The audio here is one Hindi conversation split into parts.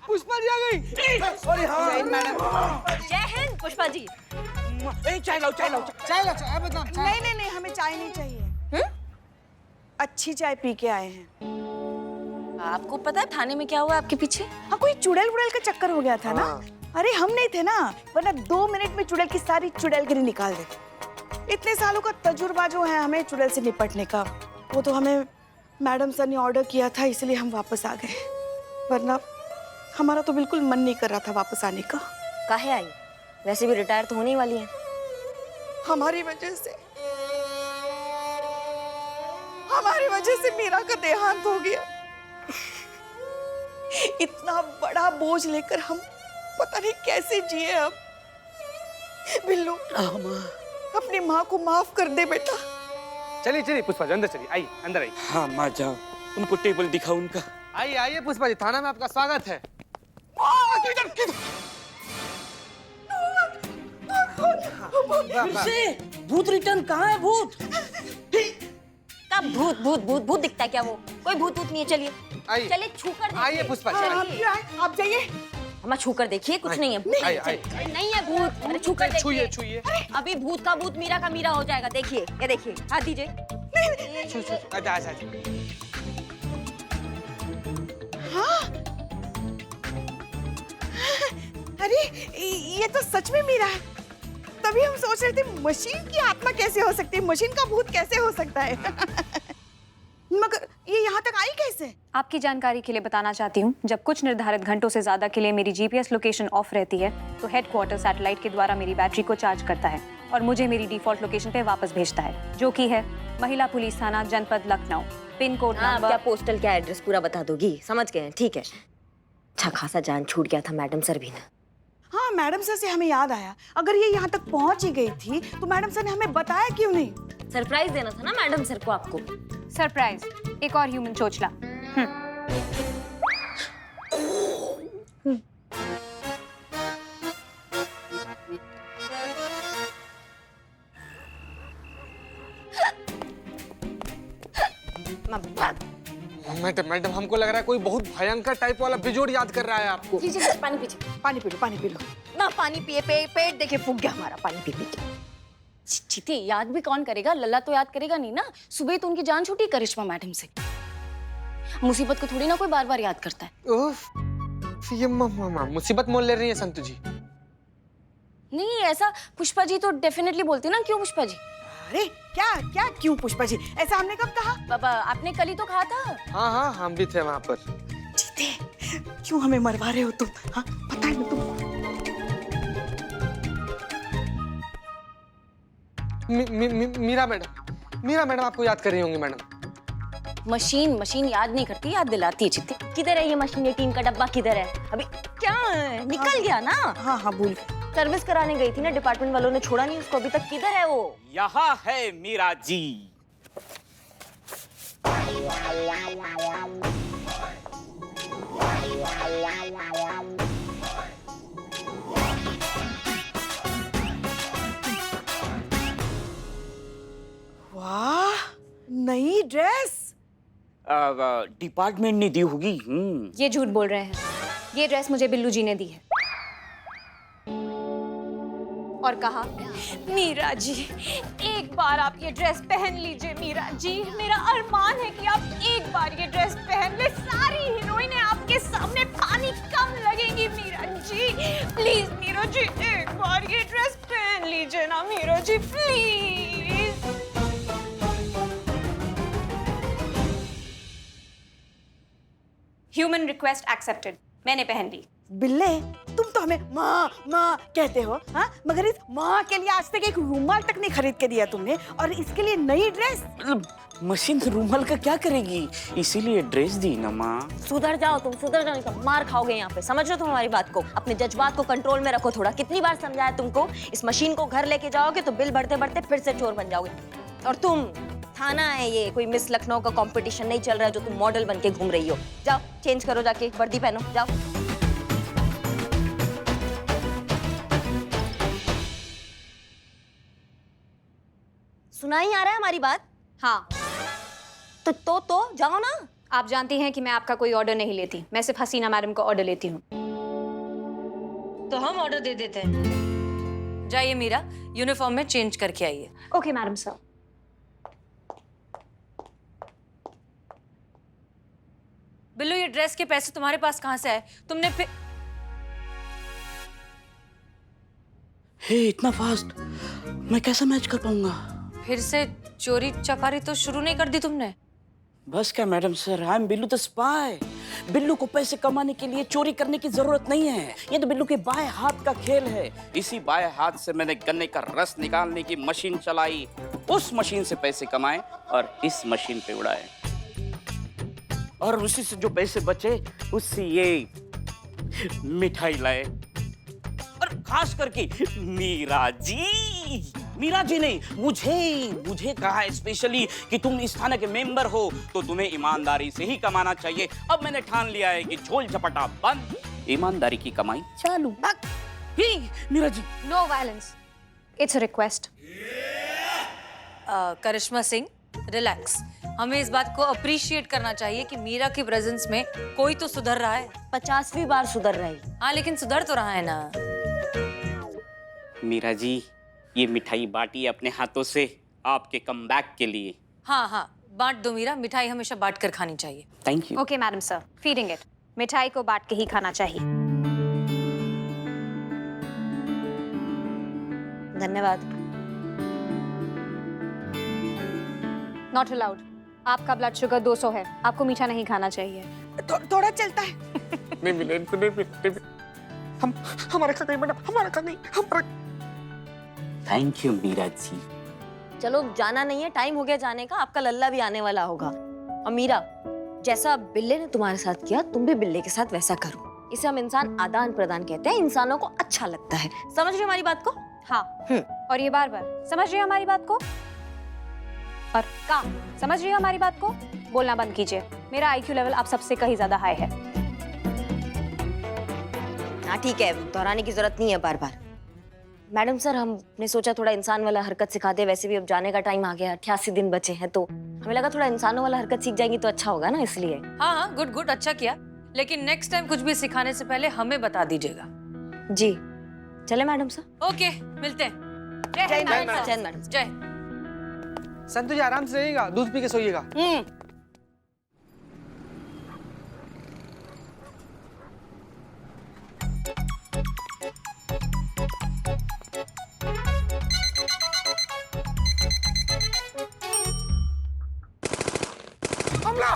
पुष्पा जी आ गई। अरे हाँ जय हिंद पुष्पा जी। चाय लाओ चाय लाओ चाय लाओ चाय बदनाम नहीं नहीं नहीं, हमें चाय नहीं चाहिए। अच्छी चाय पी के आए हैं। आपको पता है थाने में क्या हुआ आपके पीछे? हाँ, कोई चुड़ैल वुड़ैल का चक्कर हो गया था ना। अरे हम नहीं थे ना, वरना 2 मिनट में चुड़ैल की सारी चुड़ैलगिरी निकाल देते। इतने सालों का तजुर्बा जो है हमें चुड़ैल से निपटने का, वो तो हमें मैडम सर ने ऑर्डर किया था, इसलिए हम वापस आ गए। वरना हमारा तो बिल्कुल मन नहीं कर रहा था वापस आने का। काहे आई? वैसे भी रिटायर तो होने ही वाली है। हमारी वजह से मीरा का देहांत हो गया। इतना बड़ा बोझ लेकर हम पता नहीं कैसे जिए अब। बिल्लू, अपनी माँ को माफ कर दे बेटा। चलिए चलिए पुष्पा जी अंदर चलिए, आइए अंदर आइए। हाँ माँ जाओ, उनको टेबल दिखाओ उनका। आइए आइए पुष्पा जी, थाना में आपका स्वागत है। भूत रिटर्न कहाँ है? भूत कब भूत भूत भूत भूत दिखता है क्या? वो कोई भूत भूत नहीं है। चलिए आइए। चलिए छू कर देखिए। आइए पुष्पा जी, चलिए। आप जाइए। हम छू कर देखिए, कुछ नहीं है। आइए आइए। नहीं है भूत। अरे छू कर छुइए देखिए। छुइए। अभी भूत का भूत मीरा का मीरा हो जाएगा। देखिए ये देखिए, हाथ दीजिए। अच्छा अच्छा। अरे ये तो सच में मीरा है। तभी हम सोच रहे थे मशीन की आत्मा कैसे हो सकती है, मशीन का भूत कैसे हो सकता है। मगर ये यहाँ तक आई कैसे? आपकी जानकारी के लिए बताना चाहती हूँ, जब कुछ निर्धारित घंटों से ज्यादा के लिए मेरी जीपीएस लोकेशन ऑफ रहती है तो हेडक्वार्टर सैटेलाइट के द्वारा मेरी बैटरी को चार्ज करता है और मुझे मेरी डिफॉल्ट लोकेशन पे वापस भेजता है, जो कि है महिला पुलिस थाना, जनपद लखनऊ, पिन कोड नंबर। क्या पोस्टल क्या एड्रेस पूरा बता दोगी? समझ गए, ठीक है। अच्छा खासा जान छूट गया था मैडम सर भी ना। हाँ, मैडम सर से हमें याद आया, अगर ये यहाँ तक पहुँच ही गई थी तो मैडम सर ने हमें बताया क्यों नहीं? सरप्राइज देना था ना मैडम सर को आपको। सरप्राइज, एक और ह्यूमन चोचला। मैडम मैडम हमको लग रहा है कोई बहुत भयंकर टाइप वाला बिजोड़ याद कर रहा है आपको। जी पानी पीजिए। पानी पी लो, पानी पी लो। ना पानी पिए पेट देखे फूक गया हमारा पानी पी पी के। चीते याद भी कौन करेगा? लल्ला तो याद करेगा नहीं ना। सुबह तो उनकी जान छूटी करिश्मा मैडम से। मुसीबत को थोड़ी ना कोई बार बार याद करता है। ओह ये मुसीबत मोल ले रही है संतु जी। नहीं ऐसा पुष्पा जी तो डेफिनेटली बोलती ना। क्यों पुष्पा जी? अरे क्या क्या क्यों पुष्पा जी, ऐसा हमने कब कहा? बाबा आपने कल ही तो कहा था। हाँ हाँ हम भी थे वहाँ पर। जीते, क्यों हमें मरवा रहे हो तुम? हाँ पता है ना तुमको। मीरा मैडम आपको याद कर रही होंगी मैडम। मशीन याद नहीं करती, याद दिलाती है। चित्ते किधर है ये मशीन? ये टीन का डब्बा किधर है? अभी क्या निकल गया ना। हाँ हाँ भूल गए। सर्विस कराने गई थी ना, डिपार्टमेंट वालों ने छोड़ा नहीं उसको अभी तक। किधर है वो? यहाँ है मीरा जी। वाह, नई ड्रेस। डिपार्टमेंट ने दी होगी। ये झूठ बोल रहे हैं। ये ड्रेस मुझे बिल्लू जी ने दी है और कहा, मीरा जी एक बार आप ये ड्रेस पहन लीजिए। मीरा जी मेरा अरमान है कि आप एक बार ये ड्रेस पहन ले। सारी हीरोइनें आपके सामने पानी कम लगेंगी। मीरा जी प्लीज, मीरा जी एक बार ये ड्रेस पहन लीजिए ना Meera ji, please. Human request accepted. मैंने पहन ली। बिल्ले, तुम तो हमें माँ माँ कहते हो, हाँ? मगर इस माँ के लिए आज तक एक रूमाल तक नहीं खरीद के दिया तुमने, और इसके लिए नई ड्रेस। मशीन रूमाल का क्या करेगी, इसीलिए ड्रेस दी ना माँ। सुधर जाओ तुम, सुधर जाओ, नहीं तो मार खाओगे यहाँ पे। समझ रहे हो तुम हमारी बात को? अपने जज्बात को कंट्रोल में रखो थोड़ा। कितनी बार समझाया तुमको? इस मशीन को घर लेके जाओगे तो बिल बढ़ते बढ़ते फिर से चोर बन जाओगे। और तुम, थाना है ये, कोई मिस लखनऊ का कंपटीशन नहीं चल रहा है जो तुम मॉडल बन के घूम रही हो। जाओ चेंज करो, जाके वर्दी पहनो, जाओ। सुनाई आ रहा है हमारी बात? हाँ तो जाओ ना, आप जानती हैं कि मैं आपका कोई ऑर्डर नहीं लेती, मैं सिर्फ हसीना मैडम का ऑर्डर लेती हूँ। तो हम ऑर्डर दे देते हैं। जाइए मीरा, यूनिफॉर्म में चेंज करके आइए। Okay madam sir. बिल्लू, ये ड्रेस के पैसे तुम्हारे पास कहाँ से आए? तुमने फिर हे, इतना फास्ट मैं कैसे मैच कर पाऊंगा? फिर से चोरी चकारी तो शुरू नहीं कर दी तुमने? बस क्या madam sir, I am Billu the spy. Billu को पैसे कमाने के लिए चोरी करने की जरूरत नहीं है। ये तो बिल्लू के बाएं हाथ का खेल है। इसी बाएं हाथ से मैंने गन्ने का रस निकालने की मशीन चलाई, उस मशीन से पैसे कमाए और इस मशीन पे उड़ाए, और उसी से जो पैसे बचे उससे ये मिठाई लाए। और खास करके मीरा जी ने मुझे कहा है स्पेशली कि तुम इस थाने के मेंबर हो तो तुम्हें ईमानदारी से ही कमाना चाहिए। अब मैंने ठान लिया है कि झोल झपटा बंद, ईमानदारी की कमाई चालू। Meera ji, no violence, it's a request. Karishma Singh, relax. हमें इस बात को अप्रिशिएट करना चाहिए कि मीरा की प्रेजेंस में कोई तो सुधर रहा है। 50वीं बार सुधर रही। हाँ, लेकिन सुधर तो रहा है ना। मीरा जी, ये मिठाई बांटी अपने हाथों से आपके कमबैक के लिए। हाँ, बांट दो मीरा, मिठाई हमेशा बांट कर खानी चाहिए। Thank you. Okay madam sir, feeding it. मिठाई को बांट के ही खाना चाहिए। धन्यवाद। Not allowed. आपका ब्लड शुगर 200 है, आपको मीठा नहीं खाना चाहिए। थोड़ा चलता है। नहीं, हम हमारा खा गई मैडम, हमारा खा गई, हमारा। थैंक यू मीरा जी। चलो, जाना नहीं है, टाइम हो गया जाने का। आपका लल्ला भी आने वाला होगा। और मीरा, जैसा बिल्ले ने तुम्हारे साथ किया, तुम भी बिल्ले के साथ वैसा करो। इसे हम इंसान आदान प्रदान कहते हैं। इंसानों को अच्छा लगता है। समझ रहे हो हमारी बात को? हाँ, और ये बार-बार समझ रही हो हमारी बात को? और काम समझ रही हो हमारी बात को? बोलना बंद कीजिए। मेरा आईक्यू लेवल आप सबसे कहीं ज्यादा हाई है। हाँ ठीक है, दोहराने की जरूरत नहीं है बार बार। मैडम सर, हमने सोचा थोड़ा इंसान वाला हरकत सिखा दे। वैसे भी अब जाने का टाइम आ गया, 88 दिन बचे हैं, तो हमें लगा थोड़ा इंसानों वाला हरकत सीख जाएंगी तो अच्छा होगा ना, इसलिए। हाँ, गुड, अच्छा किया। लेकिन नेक्स्ट टाइम कुछ भी सिखाने से पहले हमें बता दीजिएगा। जी चले मैडम सर। ओके, मिलते हैं। जय हिंद मैडम मैडम। सर, जय मैडम। जय। संतु जी आराम से रहिएगा, दूध पी के सोइएगा। हमला,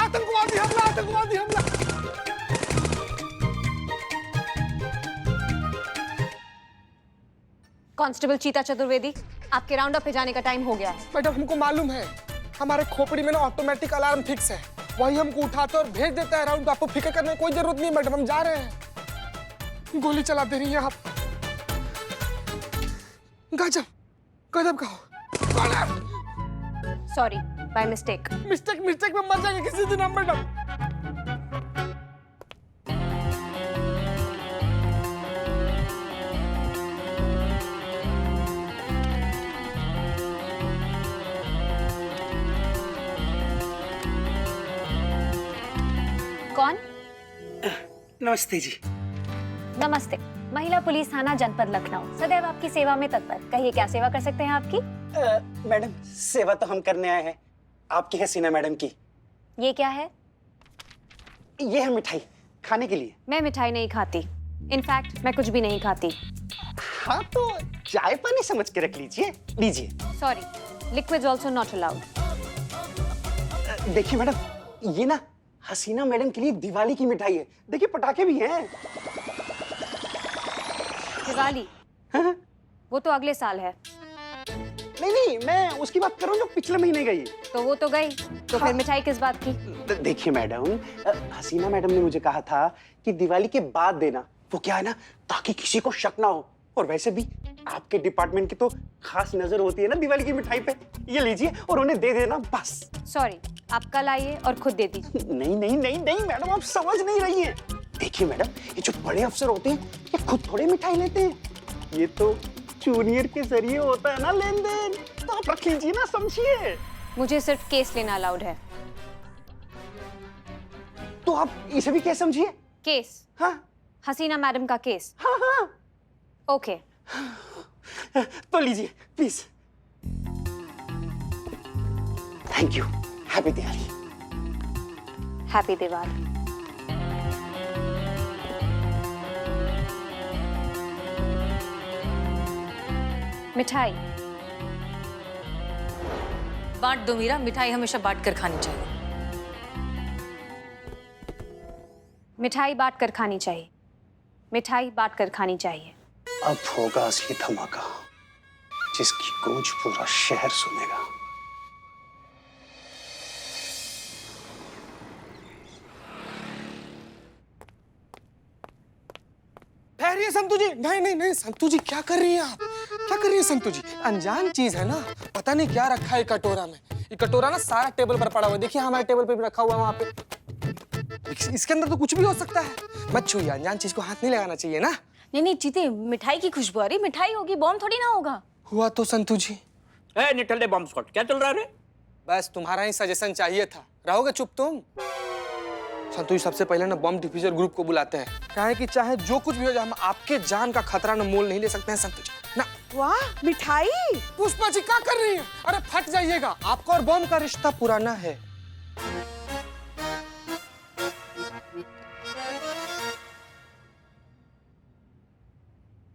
आतंकवादी हमला। कांस्टेबल चीता चतुर्वेदी, आपके राउंड अप पे जाने का टाइम हो गया है। मैडम, हमको मालूम है, हमारे खोपड़ी में ना ऑटोमेटिक अलार्म फिक्स है, वही हमको उठाते और भेज देता है राउंड। आपको फिक्र करने की कोई जरूरत नहीं मैडम, हम जा रहे हैं। गोली चला दे रही हैं आप। गजब का हो। Sorry, by mistake. मिस्टेक में मर जाएंगे किसी दिन हम मैडम। कौन? नमस्ते जी। नमस्ते। महिला पुलिस थाना जनपद लखनऊ, सदैव आपकी सेवा में तत्पर। कहिए, क्या सेवा कर सकते हैं आपकी? मैडम, सेवा तो हम करने आए हैं आपकी हसीना मैडम की। ये क्या है? ये है मिठाई खाने के लिए। मैं मिठाई नहीं खाती। इनफैक्ट मैं कुछ भी नहीं खाती। हाँ तो चाय पानी समझ के रख लीजिए। Sorry, liquids also not allowed. देखिए मैडम, ये ना हसीना मैडम के लिए दिवाली की मिठाई है। देखिए पटाखे भी हैं। दिवाली? हाँ? वो तो अगले साल है। नहीं, मैं उसकी बात कर रहा हूँ जो पिछले महीने गई। तो वो तो गई, तो फिर मिठाई किस बात की? देखिए मैडम, हसीना मैडम ने मुझे कहा था कि दिवाली के बाद देना। वो क्या है ना, ताकि किसी को शक ना हो। और वैसे भी आपके डिपार्टमेंट की तो खास नजर होती है ना दिवाली की मिठाई पे। ये लीजिए और उन्हें दे देना बस। सॉरी, आप कल आइए और खुद दे दीजिए। नहीं मैडम, आप समझ नहीं रही हैं। देखिए मैडम, ये जो बड़े अफसर होते हैं ये खुद थोड़े मिठाई लेते हैं। ये तो जूनियर के जरिए होता है ना लेन देन। तो आप रख लीजिए ना, समझिए। मुझे सिर्फ केस लेना अलाउड है। तो आप इसे भी क्या समझिए? केस, हाँ हसीना मैडम का केस। हाँ हाँ। ओके, तो लीजिए please. Thank you. Happy Diwali. Happy Diwali. मिठाई बांट दो मीरा, मिठाई हमेशा बांट कर खानी चाहिए। मिठाई बांट कर खानी चाहिए। मिठाई बांट कर खानी चाहिए। अब होगा असली धमाका, जिसकी गूंज पूरा शहर सुनेगा। ठहरिए संतू जी। नहीं नहीं नहीं संतू जी, क्या कर रही हैं आप? क्या कर रही हैं संतू जी? अनजान चीज है ना, पता नहीं क्या रखा है कटोरा में। ये कटोरा ना सारा टेबल पर पड़ा हुआ है, देखिए हमारे टेबल पे भी रखा हुआ है वहां पे। इसके अंदर तो कुछ भी हो सकता है। मत छूइए, अनजान चीज को हाथ नहीं लगाना चाहिए ना। नहीं नहीं जीते, मिठाई की खुशबू आ रही, मिठाई होगी, बॉम्ब थोड़ी ना होगा। हुआ तो संतू जी। ए निठल्ले बॉम्ब स्क्वाड, क्या चल रहा है रे? बस तुम्हारा ही सजेशन चाहिए था। रहोगे चुप तुम? संतू जी, सबसे पहले ना बम डिफ्यूजर ग्रुप को बुलाते हैं। कहे कि चाहे जो कुछ भी हो जाए, हम आपके जान का खतरा ना मोल नहीं ले सकते हैं संतू जी ना। वाह मिठाई। पुष्पा जी क्या कर रही हैं? अरे फट जाइएगा, आपका और बम का रिश्ता पुराना है।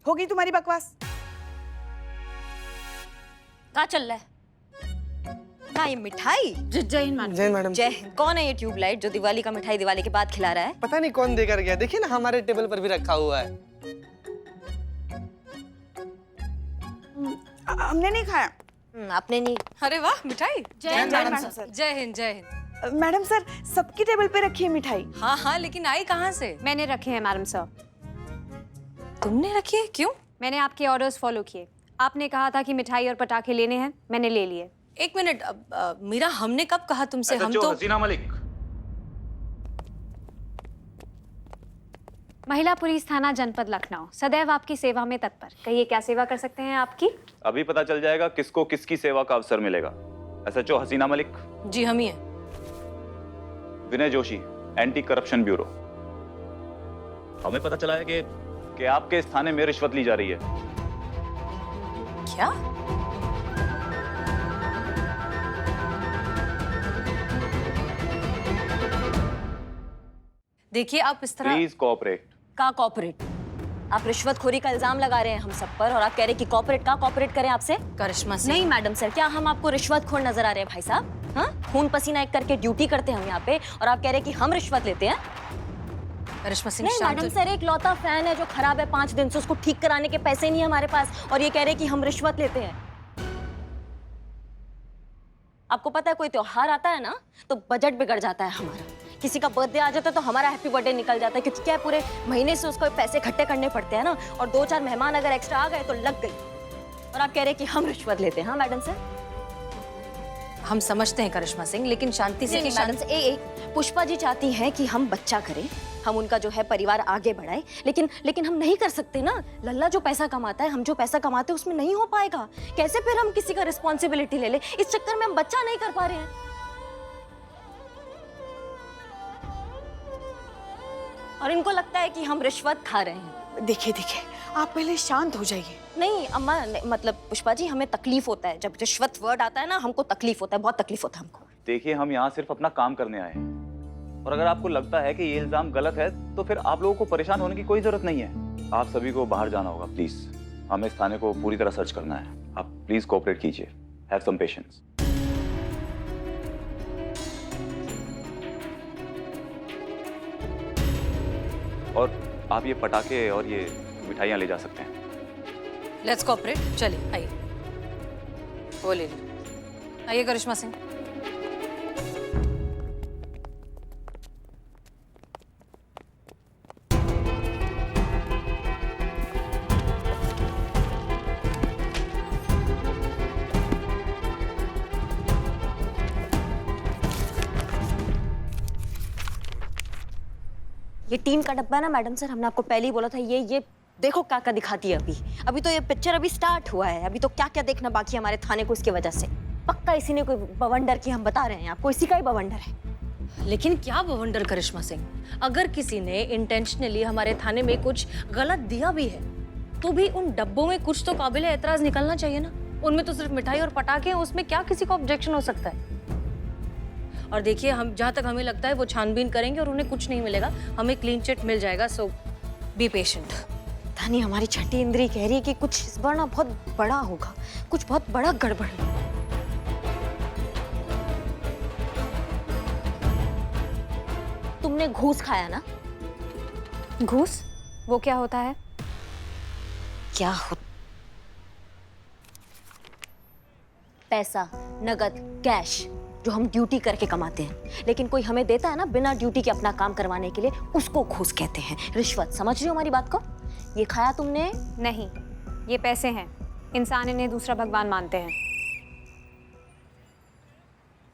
होगी तुम्हारी बकवास। क्या चल रहा है? क्या ये मिठाई? जय हिंद मैडम। जय मैडम। जय हिंद। कौन है ये ट्यूबलाइट जो दिवाली का मिठाई दिवाली के बाद खिला रहा है? पता नहीं कौन देकर गया, देखिए ना हमारे टेबल पर भी रखा हुआ है। हमने नहीं खाया। आपने नहीं? अरे वाह मिठाई। जय हिंद मैडम मैडम। सर। जय हिंद जय हिंद। मैडम सर, सबकी टेबल पे रखी है मिठाई। हाँ हाँ, लेकिन आई कहाँ से? मैंने रखे हैं मैडम सर। तुमने रखी है? क्यों? मैंने आपके ऑर्डर्स फॉलो किए। आपने कहा था कि मिठाई और पटाखे लेने हैं, मैंने ले लिए। एक मिनट, मीरा हमने कब कहा तुमसे? हम तो हसीना मलिक। महिला पुलिस थाना जनपद लखनऊ सदैव आपकी सेवा में तत्पर। कहिए क्या सेवा कर सकते हैं आपकी? अभी पता चल जाएगा किसको किसकी सेवा का अवसर मिलेगा। एसएचओ हसीना मलिक। जी हम ही हैं। विनय जोशी, एंटी करप्शन ब्यूरो। हमें पता चला है कि आपके इस थाने में रिश्वत ली जा रही है। क्या? देखिए आप इस तरह प्लीज कोऑपरेट। का कॉपरेट? आप रिश्वतखोरी का इल्जाम लगा रहे हैं हम सब पर और आप कह रहे हैं कि कॉपरेट का कॉपरेट करें आपसे? करिश्मा सिंह। नहीं मैडम सर, क्या हम आपको रिश्वतखोर नजर आ रहे हैं भाई साहब? हाँ, खून पसीना एक करके ड्यूटी करते हैं हम यहाँ पे और आप कह रहे हैं कि हम रिश्वत लेते हैं? करिश्मा सिंह नहीं शांत मैडम हो- सर, एक लौता फैन है जो खराब है 5 दिन से, उसको ठीक कराने के पैसे नहीं है हमारे पास और ये कह रहे हैं कि हम रिश्वत लेते हैं। आपको पता है कोई त्योहार आता है ना तो बजट बिगड़ जाता है हमारा। किसी का बर्थडे आ जाता है तो हमारा हैप्पी बर्थडे निकल जाता है, क्योंकि क्या है पूरे महीने से उसको पैसे इकट्ठे करने पड़ते हैं ना, और 2-4 मेहमान अगर एक्स्ट्रा आ गए तो लग गई। और आप कह रहे हैं कि हम रिश्वत लेते हैं? हाँ मैडम सर। हम समझते हैं करिश्मा सिंह, लेकिन शांति से नहीं मैडम सर, एक पुष्पा जी चाहती हैं कि हम बच्चा करें, हम उनका जो है परिवार आगे बढ़ाए, लेकिन हम नहीं कर सकते ना। लल्ला जो पैसा कमाता है, हम जो पैसा कमाते हैं उसमें नहीं हो पाएगा। कैसे फिर हम किसी का रिस्पॉन्सिबिलिटी ले ले? इस चक्कर में हम बच्चा नहीं कर पा रहे हैं। और इनको लगता है कि हम रिश्वत खा रहे हैं। देखिए देखिए, आप पहले शांत हो जाइए। नहीं अम्मा, मतलब पुष्पा जी, हमें तकलीफ होता है जब रिश्वत वर्ड आता है ना, हमको तकलीफ होता है, बहुत तकलीफ होता है हमको। देखिए, हम यहाँ सिर्फ अपना काम करने आए हैं और अगर आपको लगता है कि ये इल्जाम गलत है तो फिर आप लोगों को परेशान होने की कोई जरूरत नहीं है। आप सभी को बाहर जाना होगा प्लीज। हमें इस थाने को पूरी तरह सर्च करना है। आप प्लीज कोऑपरेट कीजिए। Have some patience. और आप ये पटाखे और ये मिठाइयाँ ले जा सकते हैं। Let's cooperate. चलिए आइए, वो ले लीजिए। आइए करिश्मा सिंह। ये टीम का डब्बा है ना मैडम सर, हमने आपको पहले ही बोला था। ये देखो क्या क्या दिखाती है अभी तो ये पिक्चर अभी स्टार्ट हुआ है, अभी तो क्या क्या देखना बाकी है हमारे थाने को इसकी वजह से। पक्का इसी ने कोई बवंडर की, हम बता रहे हैं आपको, इसी का ही बवंडर है। लेकिन क्या बवंडर करिश्मा सिंह, अगर किसी ने इंटेंशनली हमारे थाने में कुछ गलत दिया भी है तो भी उन डब्बों में कुछ तो काबिल एतराज निकलना चाहिए ना। उनमें तो सिर्फ मिठाई और पटाखे हैं, उसमें क्या किसी को ऑब्जेक्शन हो सकता है। और देखिए, हम जहाँ तक हमें लगता है वो छानबीन करेंगे और उन्हें कुछ नहीं मिलेगा, हमें क्लीन चिट मिल जाएगा। सो बी पेशेंट। धानी, हमारी छठी इंद्री कह रही है कि कुछ इस बार ना बहुत बड़ा होगा, कुछ बहुत बड़ा गड़बड़ है। तुमने घूस खाया ना? घूस? वो क्या होता है? क्या हो? पैसा, नगद, कैश जो हम ड्यूटी करके कमाते हैं, लेकिन कोई हमें देता है ना बिना ड्यूटी के अपना काम करवाने के लिए, उसको घूस कहते हैं, रिश्वत। समझ रही हो हमारी बात को? ये खाया तुमने? नहीं, ये पैसे हैं। इंसान इन्हें दूसरा भगवान मानते हैं।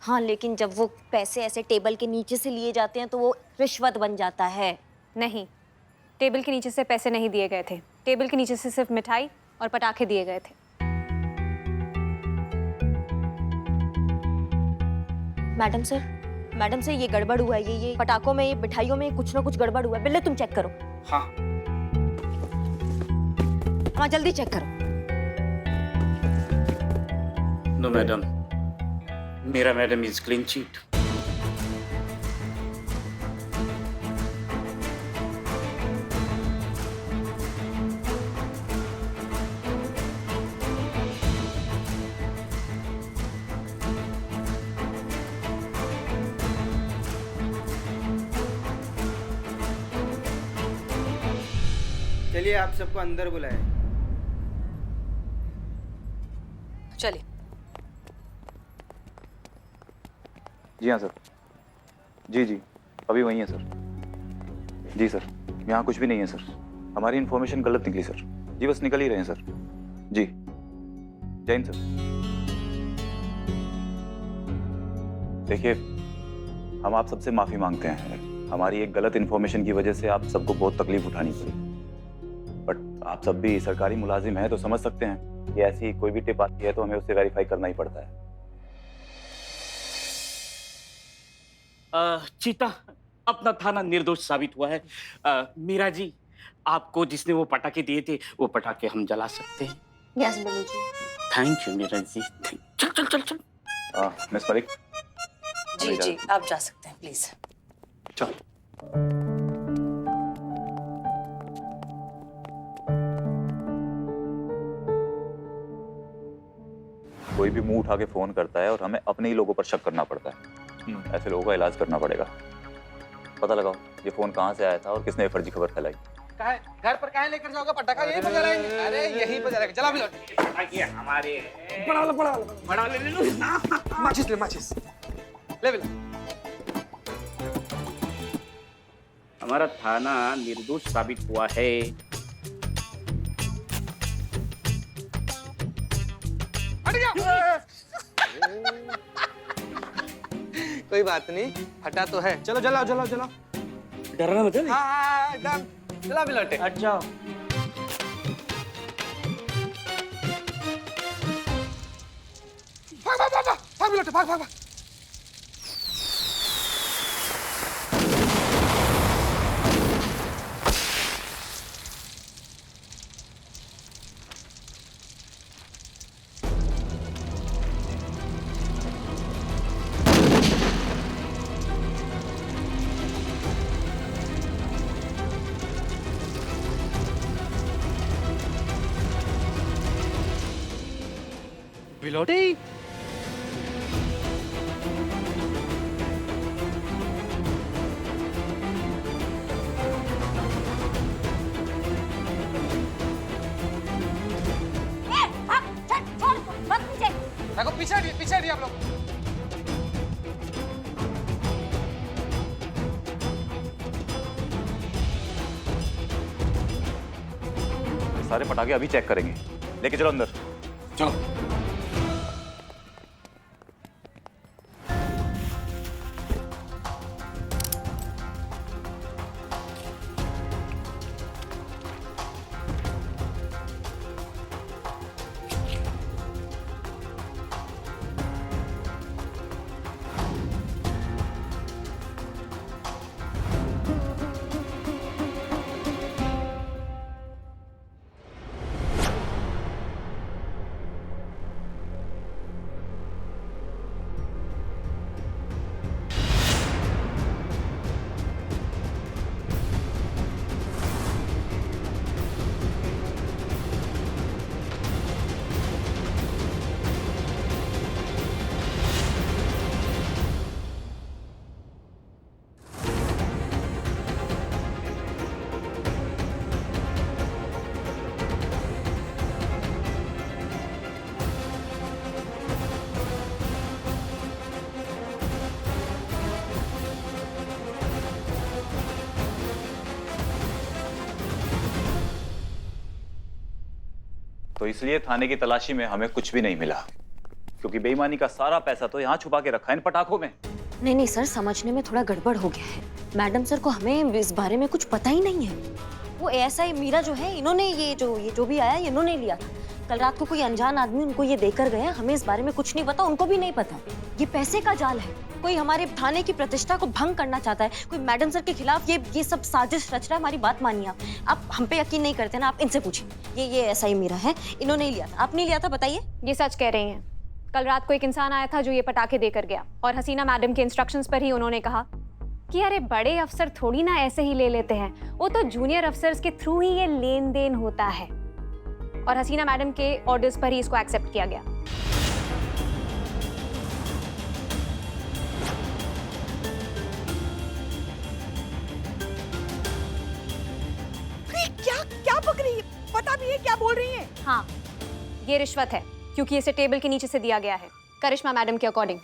हाँ, लेकिन जब वो पैसे ऐसे टेबल के नीचे से लिए जाते हैं तो वो रिश्वत बन जाता है। नहीं, टेबल के नीचे से पैसे नहीं दिए गए थे। टेबल के नीचे से सिर्फ मिठाई और पटाखे दिए गए थे। मैडम सर, ये गड़बड़ हुआ है। ये पटाखों में, ये मिठाइयों में कुछ ना कुछ गड़बड़ हुआ है। बिल्ले, तुम चेक करो। हाँ। हाँ, जल्दी चेक करो। नो मैडम, मेरा मैडम इज क्लीन चीट। चलिए, आप सबको अंदर बुलाए। चलिए। जी हाँ सर। जी अभी वही है सर। जी सर, यहाँ कुछ भी नहीं है सर। हमारी इन्फॉर्मेशन गलत निकली सर। जी बस निकल ही रहे हैं सर। जी जय हिंद सर। देखिए, हम आप सबसे माफी मांगते हैं। हमारी एक गलत इन्फॉर्मेशन की वजह से आप सबको बहुत तकलीफ उठानी पड़ी, बट आप सब भी सरकारी मुलाजिम हैं तो समझ सकते हैं कि ऐसी कोई भी टिप आती है तो हमें उससे वेरीफाई करना ही पड़ता है। चीता, अपना थाना निर्दोष साबित हुआ है। मीरा जी, आपको जिसने वो पटाखे दिए थे वो पटाखे हम जला सकते हैं। Yes Billu ji. Thank you Meera ji. चल। मिस मलिक। जी, आप जा सकते हैं प्लीज। चल। कोई भी मुंह उठा के फोन करता है और हमें अपने ही लोगों पर शक करना पड़ता है। ऐसे लोगों का इलाज करना पड़ेगा। पता लगाओ ये फोन कहाँ से आया था और किसने ये फर्जी खबर फैलाई। घर पर कहाँ लेकर जाओगे? पटाखा यहीं पर जलाएंगे। अरे यहीं पर जलाएंगे। जला भी लो। हमारे बड़ा ले लो। माचिस ले भी लो। हमारा थाना निर्दोष साबित हुआ है। कोई बात नहीं, फटा तो है। चलो जलाओ। डरना मत है। हाँ, एकदम जला भी लौटे। अच्छा। भाग भी लौटे, भाग। बिलोटी। देखो पीछे हटिए आप लोग। सारे पटाखे अभी चेक करेंगे। लेके चलो अंदर। चलो। तो इसलिए थाने की तलाशी में हमें कुछ भी नहीं मिला, क्योंकि बेईमानी का सारा पैसा तो यहाँ छुपा के रखा है इन पटाखों में। नहीं नहीं सर, समझने में थोड़ा गड़बड़ हो गया है। मैडम सर को हमें इस बारे में कुछ पता ही नहीं है। वो एएसआई मीरा जो है, इन्होंने ये जो भी आया इन्होंने लिया था। कल रात को कोई अनजान आदमी उनको ये देकर गया, हमें इस बारे में कुछ नहीं पता, उनको भी नहीं पता। ये पैसे का जाल है, कोई हमारे थाने की प्रतिष्ठा को भंग करना चाहता है, कोई मैडम सर के खिलाफ ये सब साजिश रच रहा है। हमारी बात मानिए आप हम पे यकीन नहीं करते ना, आप इनसे पूछिए। ये एएसआई मीरा है, इन्होंने ही लिया था। आप नहीं लिया था, बताइए। ये सच कह रही हैं। कल रात को एक इंसान आया था जो ये पटाखे देकर गया, और हसीना मैडम के इंस्ट्रक्शंस पर ही उन्होंने कहा कि अरे बड़े अफसर थोड़ी ना ऐसे ही ले लेते हैं, वो तो जूनियर अफसर्स के थ्रू ही ये लेन देन होता है। और हसीना मैडम के ऑर्डर्स पर ही इसको एक्सेप्ट किया गया। क्या पक रही है? पता भी है क्या बोल रही है? हाँ, ये रिश्वत है, क्योंकि इसे टेबल के नीचे से दिया गया है, करिश्मा मैडम के अकॉर्डिंग।